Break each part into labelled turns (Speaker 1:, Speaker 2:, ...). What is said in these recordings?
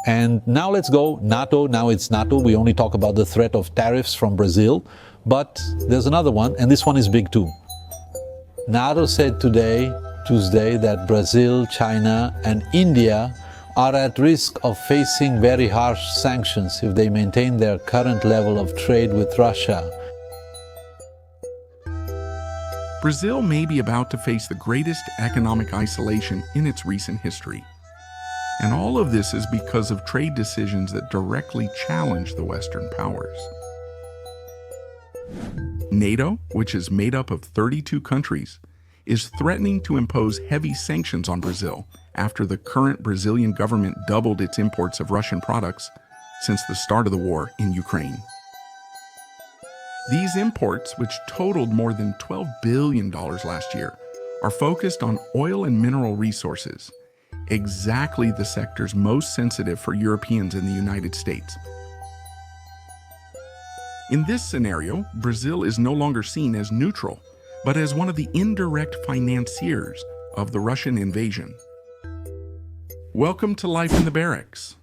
Speaker 1: And now let's go NATO. Now it's NATO. We only talk about the threat of tariffs from Brazil, but there's another one, and this one is big too. NATO said today, Tuesday, that Brazil, China, and India are at risk of facing very harsh sanctions if they maintain their current level of trade with Russia.
Speaker 2: Brazil may be about to face the greatest economic isolation in its recent history. And all of this is because of trade decisions that directly challenge the Western powers. NATO, which is made up of 32 countries, is threatening to impose heavy sanctions on Brazil after the current Brazilian government doubled its imports of Russian products since the start of the war in Ukraine. These imports, which totaled more than $12 billion last year, are focused on oil and mineral resources, exactly the sectors most sensitive for Europeans in the United States. In this scenario, Brazil is no longer seen as neutral, but as one of the indirect financiers of the Russian invasion. Welcome to Life in the Barracks.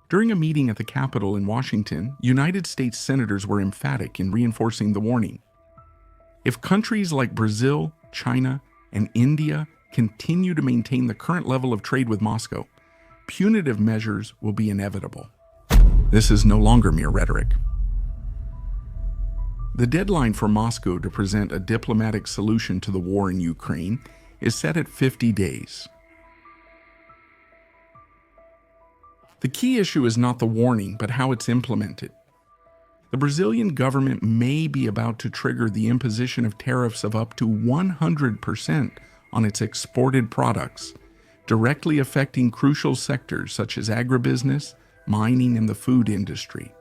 Speaker 2: During a meeting at the Capitol in Washington, United States senators were emphatic in reinforcing the warning. If countries like Brazil, China, and India continue to maintain the current level of trade with Moscow, punitive measures will be inevitable. This is no longer mere rhetoric. The deadline for Moscow to present a diplomatic solution to the war in Ukraine is set at 50 days. The key issue is not the warning, but how it's implemented. The Brazilian government may be about to trigger the imposition of tariffs of up to 100% on its exported products, directly affecting crucial sectors such as agribusiness, mining, and the food industry.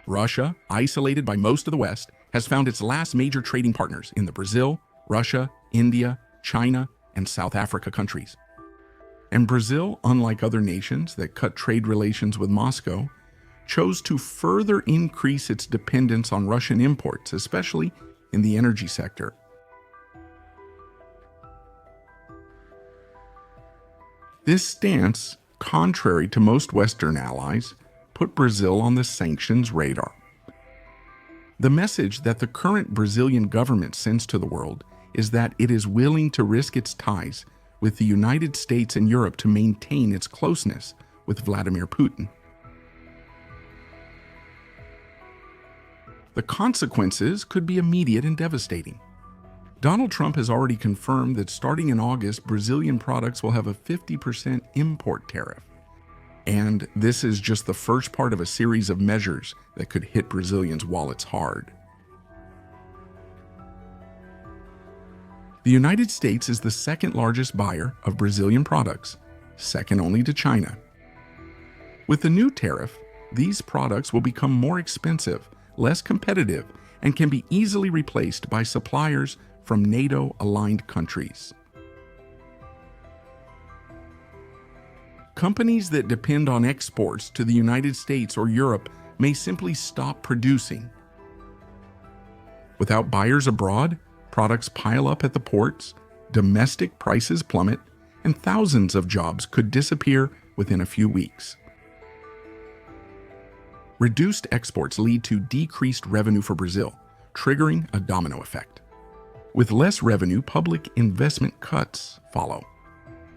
Speaker 2: Russia, isolated by most of the West, has found its last major trading partners in the Brazil, Russia, India, China, and South Africa countries. And Brazil, unlike other nations that cut trade relations with Moscow, chose to further increase its dependence on Russian imports, especially in the energy sector. This stance, contrary to most Western allies, put Brazil on the sanctions radar. The message that the current Brazilian government sends to the world is that it is willing to risk its ties with the United States and Europe to maintain its closeness with Vladimir Putin. The consequences could be immediate and devastating. Donald Trump has already confirmed that starting in August, Brazilian products will have a 50% import tariff. And this is just the first part of a series of measures that could hit Brazilians' wallets hard. The United States is the second largest buyer of Brazilian products, second only to China. With the new tariff, these products will become more expensive, less competitive, and can be easily replaced by suppliers from NATO-aligned countries. Companies that depend on exports to the United States or Europe may simply stop producing. Without buyers abroad, products pile up at the ports, domestic prices plummet, and thousands of jobs could disappear within a few weeks. Reduced exports lead to decreased revenue for Brazil, triggering a domino effect. With less revenue, public investment cuts follow.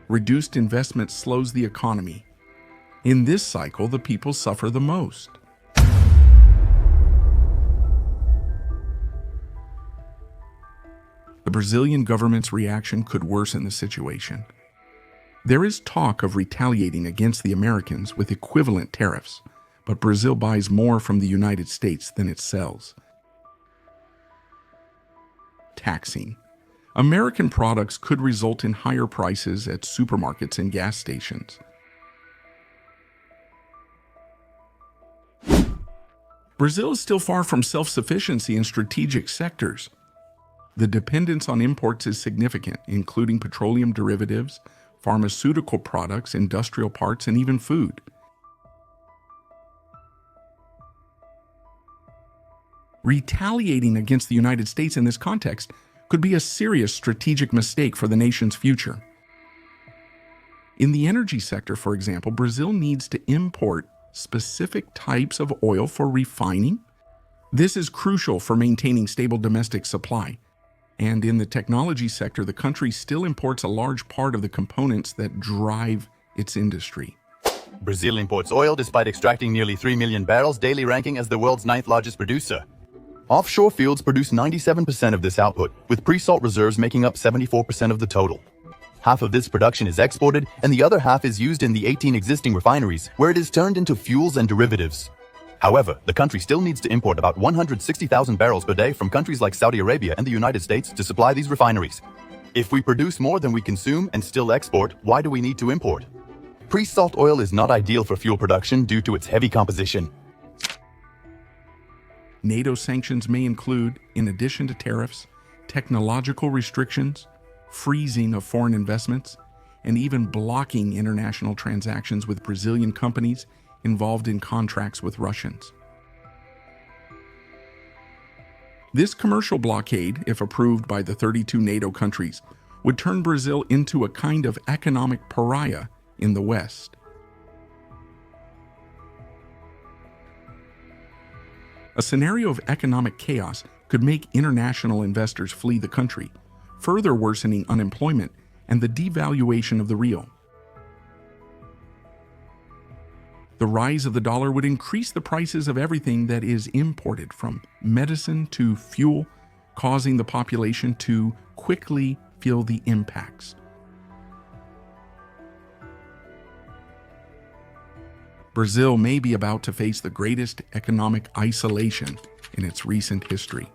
Speaker 2: Reduced investment slows the economy. In this cycle, the people suffer the most. The Brazilian government's reaction could worsen the situation. There is talk of retaliating against the Americans with equivalent tariffs, but Brazil buys more from the United States than it sells. Taxing. American products could result in higher prices at supermarkets and gas stations. Brazil is still far from self-sufficiency in strategic sectors. The dependence on imports is significant, including petroleum derivatives, pharmaceutical products, industrial parts, and even food. Retaliating against the United States in this context could be a serious strategic mistake for the nation's future. In the energy sector, for example, Brazil needs to import specific types of oil for refining. This is crucial for maintaining stable domestic supply. And in the technology sector, the country still imports a large part of the components that drive its industry.
Speaker 3: Brazil imports oil despite extracting nearly 3 million barrels daily, ranking as the world's 9th largest producer. Offshore fields produce 97% of this output, with pre-salt reserves making up 74% of the total. Half of this production is exported, and the other half is used in the 18 existing refineries, where it is turned into fuels and derivatives. However, the country still needs to import about 160,000 barrels per day from countries like Saudi Arabia and the United States to supply these refineries. If we produce more than we consume and still export, why do we need to import? Pre-salt oil is not ideal for fuel production due to its heavy composition.
Speaker 2: NATO sanctions may include, in addition to tariffs, technological restrictions, freezing of foreign investments, and even blocking international transactions with Brazilian companies involved in contracts with Russians. This commercial blockade, if approved by the 32 NATO countries, would turn Brazil into a kind of economic pariah in the West. A scenario of economic chaos could make international investors flee the country, further worsening unemployment and the devaluation of the real. The rise of the dollar would increase the prices of everything that is imported, from medicine to fuel, causing the population to quickly feel the impacts. Brazil may be about to face the greatest economic isolation in its recent history.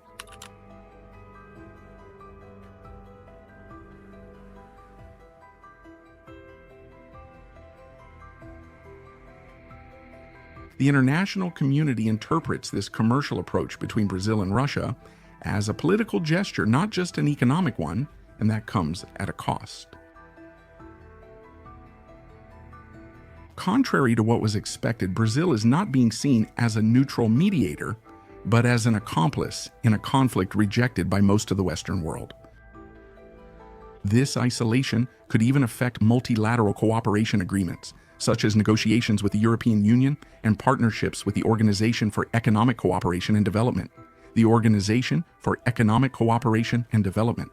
Speaker 2: The international community interprets this commercial approach between Brazil and Russia as a political gesture, not just an economic one, and that comes at a cost. Contrary to what was expected, Brazil is not being seen as a neutral mediator, but as an accomplice in a conflict rejected by most of the Western world. This isolation could even affect multilateral cooperation agreements, such as negotiations with the European Union and partnerships with the Organization for Economic Cooperation and Development, the Organization for Economic Cooperation and Development.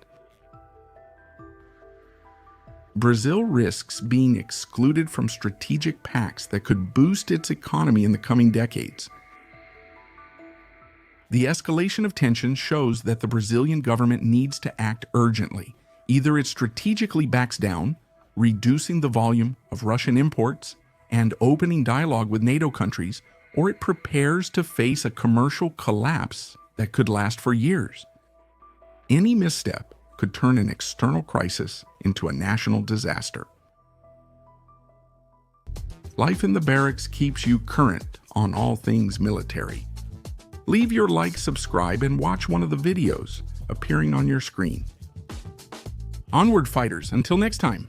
Speaker 2: Brazil risks being excluded from strategic pacts that could boost its economy in the coming decades. The escalation of tensions shows that the Brazilian government needs to act urgently. Either it strategically backs down, reducing the volume of Russian imports and opening dialogue with NATO countries, or it prepares to face a commercial collapse that could last for years. Any misstep could turn an external crisis into a national disaster. Life in the Barracks keeps you current on all things military. Leave your like, subscribe, and watch one of the videos appearing on your screen. Onward, fighters, until next time.